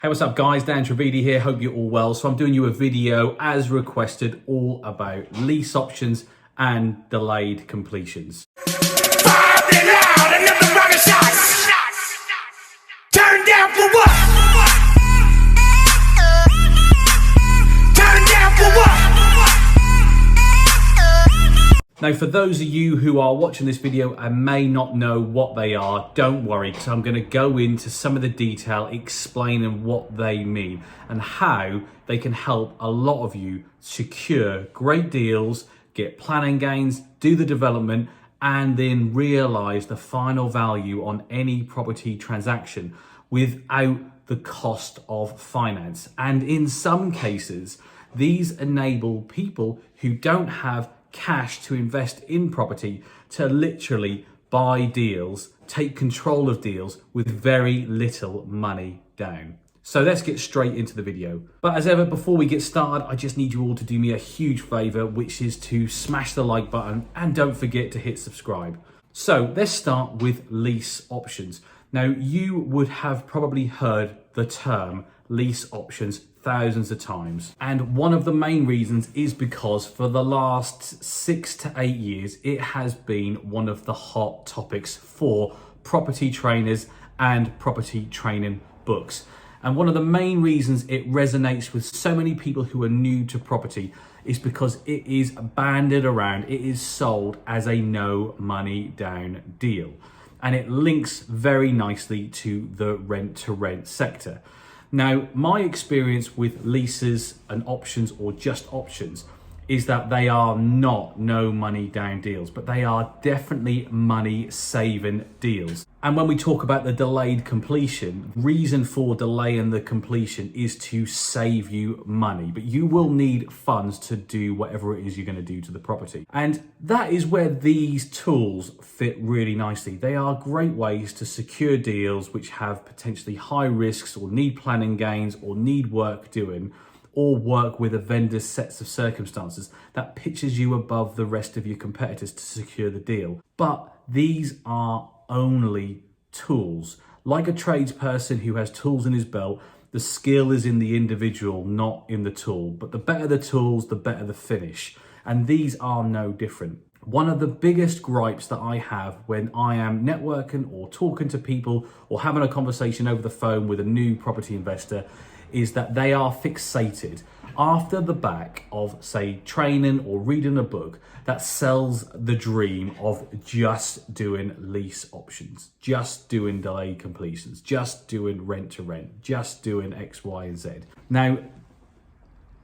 Hey, what's up guys? Dan Trevidi here, hope you're all well. So I'm doing you a video as requested all about lease options and delayed completions. Turn down for what? Turn down for what? Now, for those of you who are watching this video and may not know what they are, don't worry, because I'm going to go into some of the detail explaining what they mean and how they can help a lot of you secure great deals, get planning gains, do the development, and then realize the final value on any property transaction without the cost of finance. And in some cases, these enable people who don't have cash to invest in property to literally buy deals, take control of deals with very little money down. So let's get straight into the video. But as ever, before we get started, I just need you all to do me a huge favor, which is to smash the like button and don't forget to hit subscribe. So let's start with lease options. Now, you would have probably heard the term lease options thousands of times. And one of the main reasons is because for the last 6 to 8 years, it has been one of the hot topics for property trainers and property training books. And one of the main reasons it resonates with so many people who are new to property is because it is banded around, it is sold as a no money down deal. And it links very nicely to the rent to rent sector. Now, my experience with leases and options, or just options, is that they are not no money down deals, but they are definitely money saving deals. And when we talk about the delayed completion, reason for delaying the completion is to save you money, but you will need funds to do whatever it is you're going to do to the property. And that is where these tools fit really nicely. They are great ways to secure deals which have potentially high risks or need planning gains or need work doing, or work with a vendor's sets of circumstances that pitches you above the rest of your competitors to secure the deal. But these are only tools. Like a tradesperson who has tools in his belt, the skill is in the individual, not in the tool. But the better the tools, the better the finish. And these are no different. One of the biggest gripes that I have when I am networking or talking to people or having a conversation over the phone with a new property investor is that they are fixated after the back of, say, training or reading a book that sells the dream of just doing lease options, just doing delayed completions, just doing rent to rent, just doing X, Y, and Z. Now,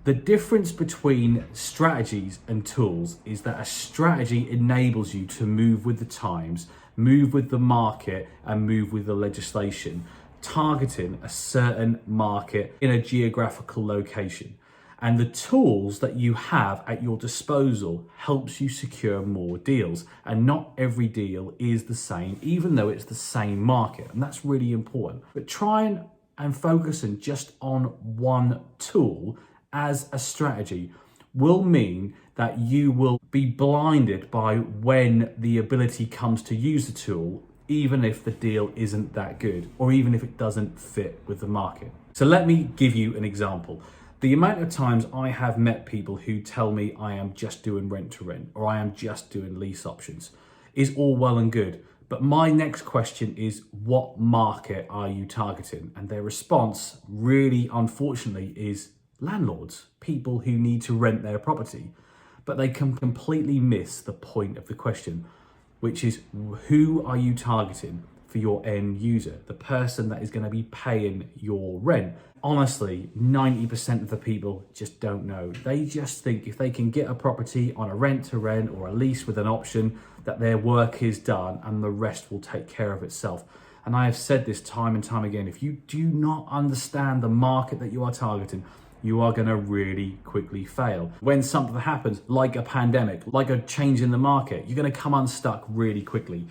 the difference between strategies and tools is that a strategy enables you to move with the times, move with the market, and move with the legislation, targeting a certain market in a geographical location. And the tools that you have at your disposal helps you secure more deals. And not every deal is the same, even though it's the same market. And that's really important. But trying and focusing just on one tool as a strategy will mean that you will be blinded by when the ability comes to use the tool, even if the deal isn't that good, or even if it doesn't fit with the market. So let me give you an example. The amount of times I have met people who tell me I am just doing rent to rent, or I am just doing lease options, is all well and good. But my next question is, what market are you targeting? And their response, really unfortunately, is landlords, people who need to rent their property. But they can completely miss the point of the question, which is, who are you targeting for your end user, the person that is going to be paying your rent? Honestly, 90% of the people just don't know. They just think if they can get a property on a rent to rent or a lease with an option, that their work is done and the rest will take care of itself. And I have said this time and time again, if you do not understand the market that you are targeting, you are going to really quickly fail. When something happens, like a pandemic, like a change in the market, you're going to come unstuck really quickly.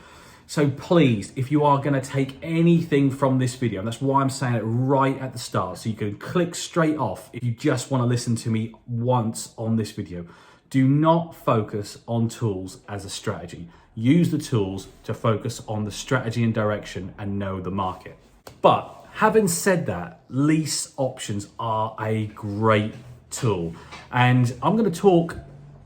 So please, if you are going to take anything from this video, and that's why I'm saying it right at the start, so you can click straight off if you just want to listen to me once on this video, do not focus on tools as a strategy. Use the tools to focus on the strategy and direction and know the market. But Having said that, lease options are a great tool. And I'm going to talk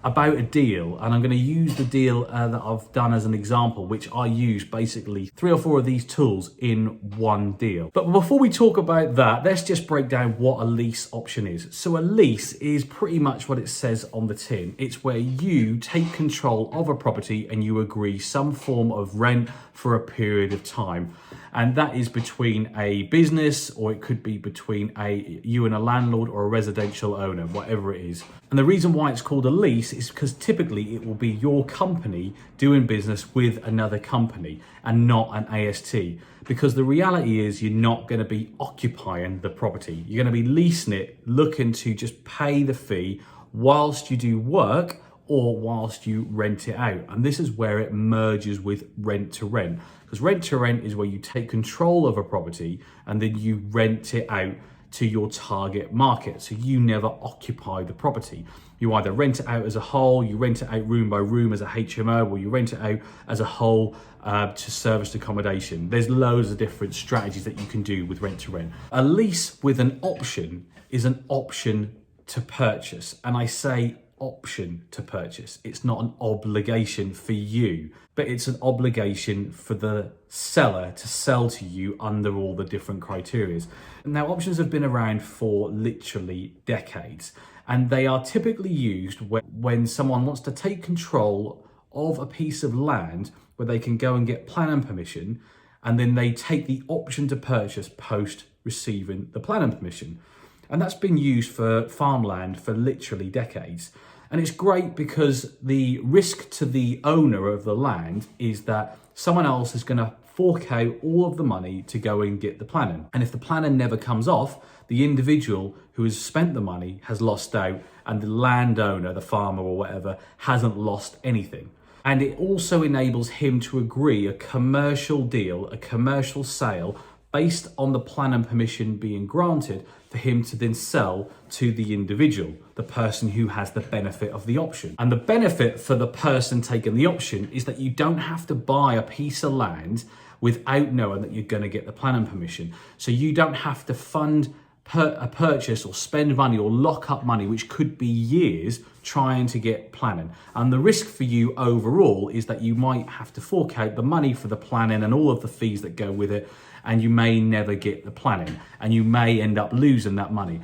about a deal, and I'm going to use the deal that I've done as an example, which I use basically 3 or 4 of these tools in one deal. But before we talk about that, let's just break down what a lease option is. So a lease is pretty much what it says on the tin. It's where you take control of a property and you agree some form of rent for a period of time. And that is between a business, or it could be between you and a landlord or a residential owner, whatever it is. And the reason why it's called a lease is because typically it will be your company doing business with another company and not an AST. Because the reality is you're not going to be occupying the property. You're going to be leasing it, looking to just pay the fee whilst you do work or whilst you rent it out. And this is where it merges with rent to rent. Because rent to rent is where you take control of a property and then you rent it out to your target market. So you never occupy the property. You either rent it out as a whole, you rent it out room by room as a HMO, or you rent it out as a whole to serviced accommodation. There's loads of different strategies that you can do with rent to rent. A lease with an option is an option to purchase. And I say option to purchase. It's not an obligation for you, but it's an obligation for the seller to sell to you under all the different criteria. Now, options have been around for literally decades, and they are typically used when someone wants to take control of a piece of land where they can go and get planning permission, and then they take the option to purchase post receiving the planning permission. And that's been used for farmland for literally decades. And it's great because the risk to the owner of the land is that someone else is going to fork out all of the money to go and get the planning. And if the planning never comes off, the individual who has spent the money has lost out, and the landowner, the farmer or whatever, hasn't lost anything. And it also enables him to agree a commercial deal, a commercial sale, based on the planning permission being granted for him to then sell to the individual, the person who has the benefit of the option. And the benefit for the person taking the option is that you don't have to buy a piece of land without knowing that you're going to get the planning permission. So you don't have to fund a purchase or spend money or lock up money, which could be years trying to get planning. And the risk for you overall is that you might have to fork out the money for the planning and all of the fees that go with it, and you may never get the planning and you may end up losing that money.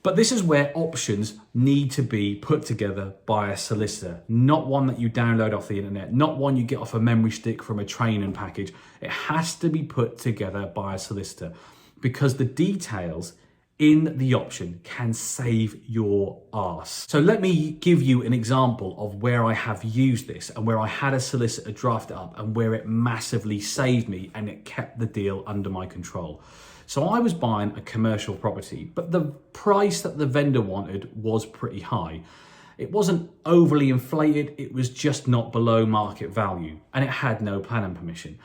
But this is where options need to be put together by a solicitor, not one that you download off the internet, not one you get off a memory stick from a training package. It has to be put together by a solicitor, because the details in the option can save your arse. So let me give you an example of where I have used this and where I had a solicitor draft it up and where it massively saved me and it kept the deal under my control. So I was buying a commercial property, but the price that the vendor wanted was pretty high. It wasn't overly inflated, it was just not below market value, and it had no planning permission.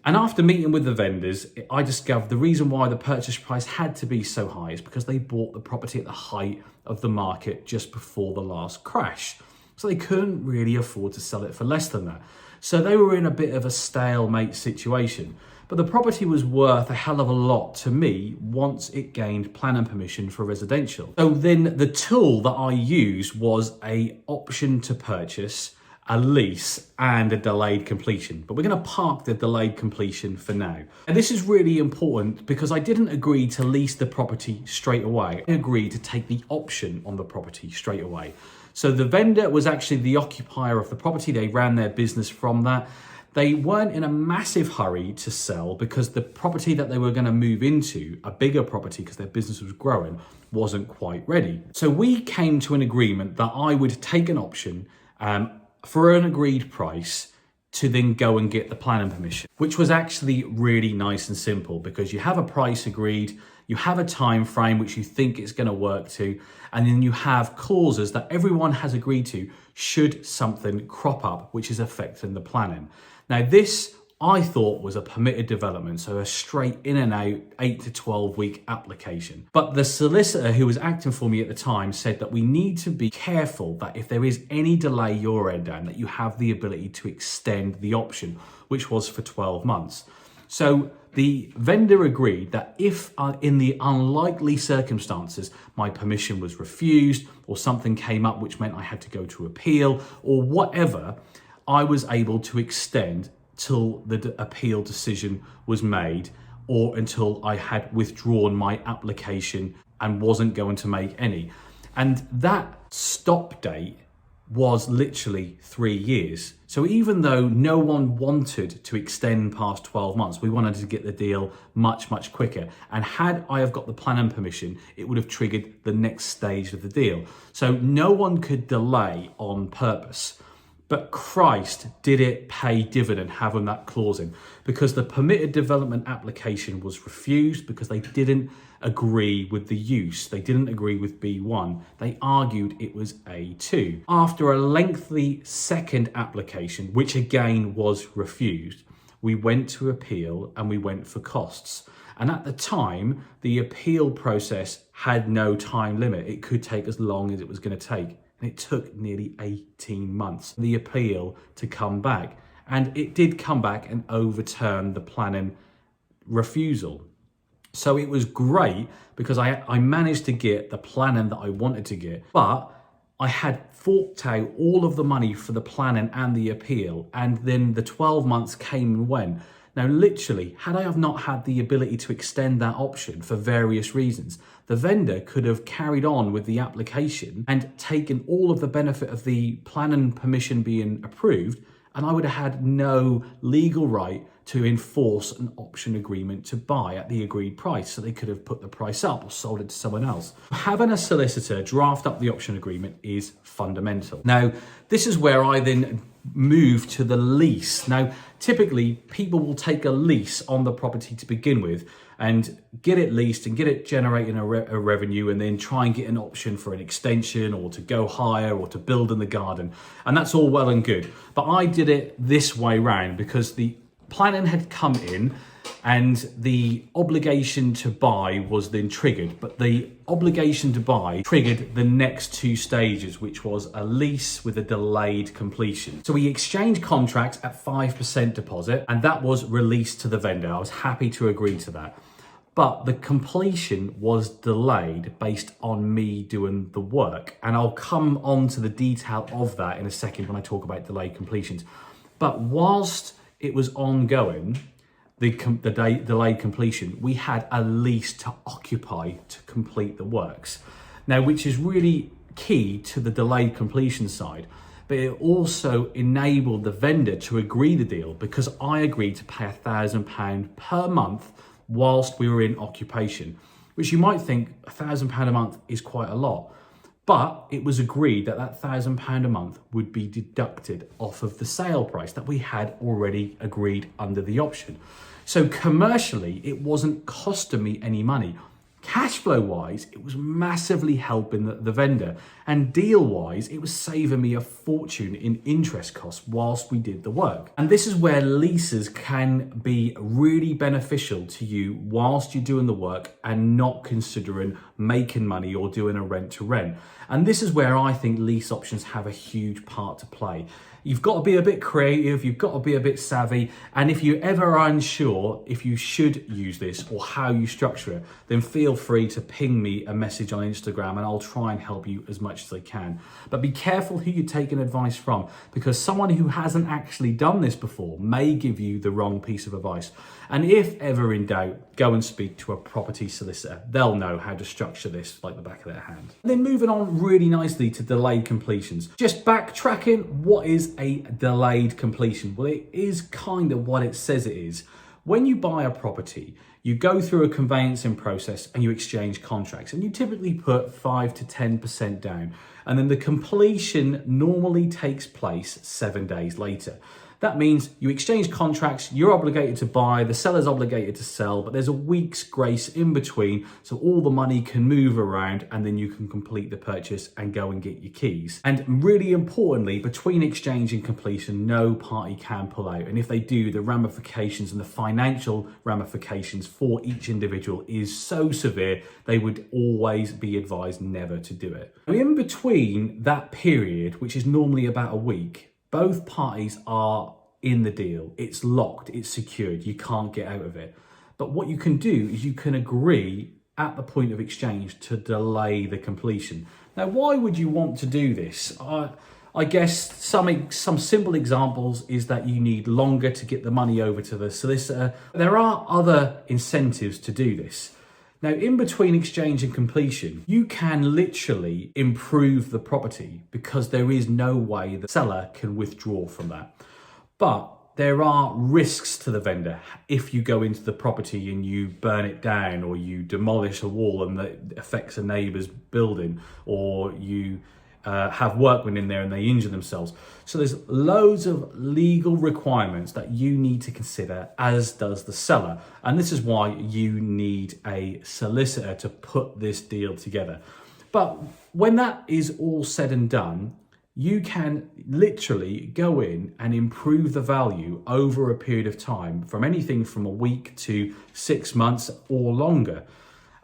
And after meeting with the vendors, I discovered the reason why the purchase price had to be so high is because they bought the property at the height of the market just before the last crash. So they couldn't really afford to sell it for less than that. So they were in a bit of a stalemate situation. But the property was worth a hell of a lot to me once it gained planning permission for residential. So then the tool that I used was an option to purchase, a lease, and a delayed completion. But we're going to park the delayed completion for now. And this is really important because I didn't agree to lease the property straight away. I agreed to take the option on the property straight away. So the vendor was actually the occupier of the property. They ran their business from that. They weren't in a massive hurry to sell because the property that they were going to move into, a bigger property because their business was growing, wasn't quite ready. So we came to an agreement that I would take an option for an agreed price to then go and get the planning permission, which was actually really nice and simple because you have a price agreed, you have a time frame which you think it's going to work to, and then you have clauses that everyone has agreed to should something crop up which is affecting the planning. Now this I thought was a permitted development, so a straight in and out 8 to 12 week application. But the solicitor who was acting for me at the time said that we need to be careful that if there is any delay your end down, that you have the ability to extend the option, which was for 12 months. So the vendor agreed that if in the unlikely circumstances my permission was refused or something came up which meant I had to go to appeal or whatever, I was able to extend till the appeal decision was made or until I had withdrawn my application and wasn't going to make any. And that stop date was literally 3 years. So even though no one wanted to extend past 12 months, we wanted to get the deal much, much quicker. And had I have got the planning permission, it would have triggered the next stage of the deal. So no one could delay on purpose. But Christ, did it pay dividend having that clause in, because the permitted development application was refused because they didn't agree with the use. They didn't agree with B1. They argued it was A2. After a lengthy second application, which again was refused, we went to appeal and we went for costs. And at the time, the appeal process had no time limit. It could take as long as it was going to take. And it took nearly 18 months for the appeal to come back. And it did come back and overturn the planning refusal. So it was great because I managed to get the planning that I wanted to get, but I had forked out all of the money for the planning and the appeal, and then the 12 months came and went. Now, literally, had I have not had the ability to extend that option for various reasons, the vendor could have carried on with the application and taken all of the benefit of the planning permission being approved, and I would have had no legal right to enforce an option agreement to buy at the agreed price. So they could have put the price up or sold it to someone else. Having a solicitor draft up the option agreement is fundamental. Now, this is where I then move to the lease. Now, typically people will take a lease on the property to begin with and get it leased and get it generating a revenue, and then try and get an option for an extension or to go higher or to build in the garden. And that's all well and good. But I did it this way round because the planning had come in and the obligation to buy was then triggered, but the obligation to buy triggered the next two stages, which was a lease with a delayed completion. So we exchanged contracts at 5% deposit, and that was released to the vendor. I was happy to agree to that. But the completion was delayed based on me doing the work. And I'll come on to the detail of that in a second when I talk about delayed completions. But whilst it was ongoing, the delayed completion, we had a lease to occupy to complete the works. Now, which is really key to the delayed completion side, but it also enabled the vendor to agree the deal because I agreed to pay £1,000 per month whilst we were in occupation, which you might think £1,000 a month is quite a lot. But it was agreed that that £1,000 a month would be deducted off of the sale price that we had already agreed under the option. So commercially, it wasn't costing me any money. Cash flow wise, it was massively helping the vendor, and deal wise, it was saving me a fortune in interest costs whilst we did the work. And this is where leases can be really beneficial to you whilst you're doing the work and not considering making money or doing a rent to rent. And this is where I think lease options have a huge part to play. You've got to be a bit creative, you've got to be a bit savvy, and if you're ever unsure if you should use this or how you structure it, then feel free to ping me a message on Instagram and I'll try and help you as much as I can. But be careful who you're taking advice from, because someone who hasn't actually done this before may give you the wrong piece of advice. And if ever in doubt, go and speak to a property solicitor. They'll know how to structure this like the back of their hand. And then moving on really nicely to delayed completions. Just backtracking, what is a delayed completion? Well, it is kind of what it says it is. When you buy a property, you go through a conveyancing process and you exchange contracts, and you typically put 5 to 10% down. And then the completion normally takes place 7 days later. That means you exchange contracts, you're obligated to buy, the seller's obligated to sell, but there's a week's grace in between, so all the money can move around and then you can complete the purchase and go and get your keys. And really importantly, between exchange and completion, no party can pull out. And if they do, the ramifications and the financial ramifications for each individual is so severe, they would always be advised never to do it. In between that period, which is normally about a week, both parties are in the deal. It's locked, it's secured, you can't get out of it. But what you can do is you can agree at the point of exchange to delay the completion. Now, why would you want to do this? I guess some simple examples is that you need longer to get the money over to the solicitor. There are other incentives to do this. Now, in between exchange and completion, you can literally improve the property because there is no way the seller can withdraw from that. But there are risks to the vendor if you go into the property and you burn it down, or you demolish a wall and that affects a neighbour's building, or you have workmen in there and they injure themselves. So there's loads of legal requirements that you need to consider, as does the seller. And this is why you need a solicitor to put this deal together. But when that is all said and done, you can literally go in and improve the value over a period of time, from anything from a week to 6 months or longer.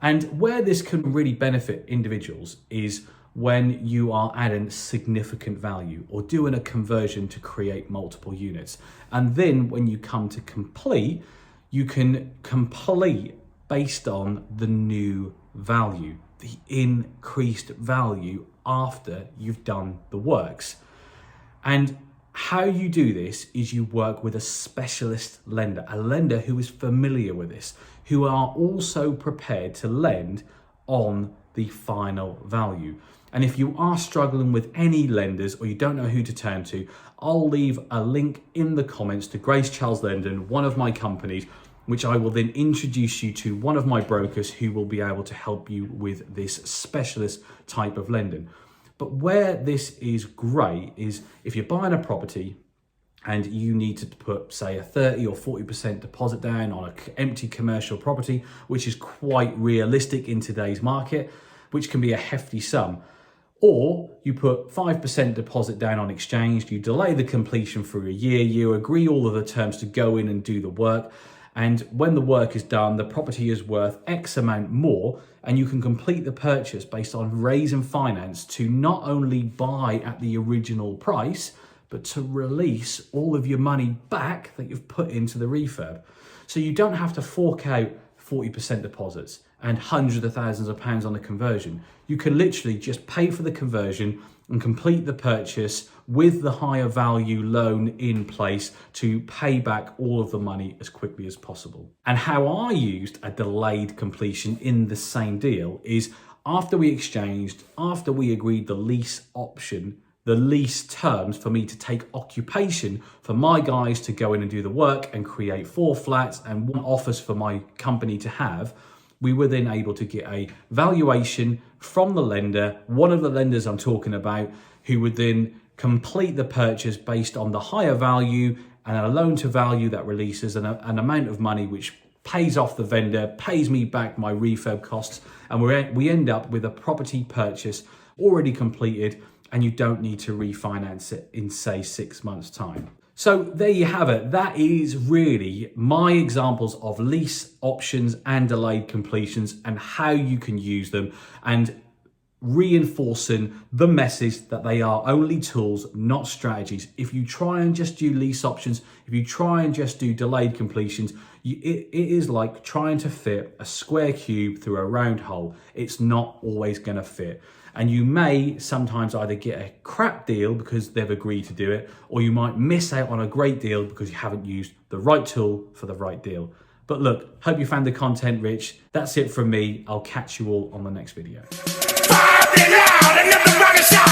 And where this can really benefit individuals is when you are adding significant value or doing a conversion to create multiple units. And then when you come to complete, you can complete based on the new value, the increased value after you've done the works. And how you do this is you work with a specialist lender, a lender who is familiar with this, who are also prepared to lend on the final value. And if you are struggling with any lenders or you don't know who to turn to, I'll leave a link in the comments to Grace Charles Lendon, one of my companies, which I will then introduce you to one of my brokers who will be able to help you with this specialist type of lending. But where this is great is if you're buying a property and you need to put, say, a 30 or 40% deposit down on an empty commercial property, which is quite realistic in today's market, which can be a hefty sum. Or you put 5% deposit down on exchange, you delay the completion for a year, you agree all of the terms to go in and do the work. And when the work is done, the property is worth X amount more, and you can complete the purchase based on raising finance to not only buy at the original price, but to release all of your money back that you've put into the refurb. So you don't have to fork out 40% deposits and hundreds of thousands of pounds on the conversion. You can literally just pay for the conversion and complete the purchase with the higher value loan in place to pay back all of the money as quickly as possible. And how I used a delayed completion in the same deal is after we exchanged, after we agreed the lease option, the lease terms for me to take occupation for my guys to go in and do the work and create 4 flats and 1 office for my company to have, we were then able to get a valuation from the lender, one of the lenders I'm talking about, who would then complete the purchase based on the higher value and a loan to value that releases an amount of money which pays off the vendor, pays me back my refurb costs, and we end up with a property purchase already completed, and you don't need to refinance it in, say, 6 months' time. So there you have it. That is really my examples of lease options and delayed completions and how you can use them, and reinforcing the message that they are only tools, not strategies. If you try and just do lease options, if you try and just do delayed completions, it is like trying to fit a square cube through a round hole. It's not always going to fit. And you may sometimes either get a crap deal because they've agreed to do it, or you might miss out on a great deal because you haven't used the right tool for the right deal. But look, hope you found the content rich. That's it from me. I'll catch you all on the next video. Five and out, another rocket shot.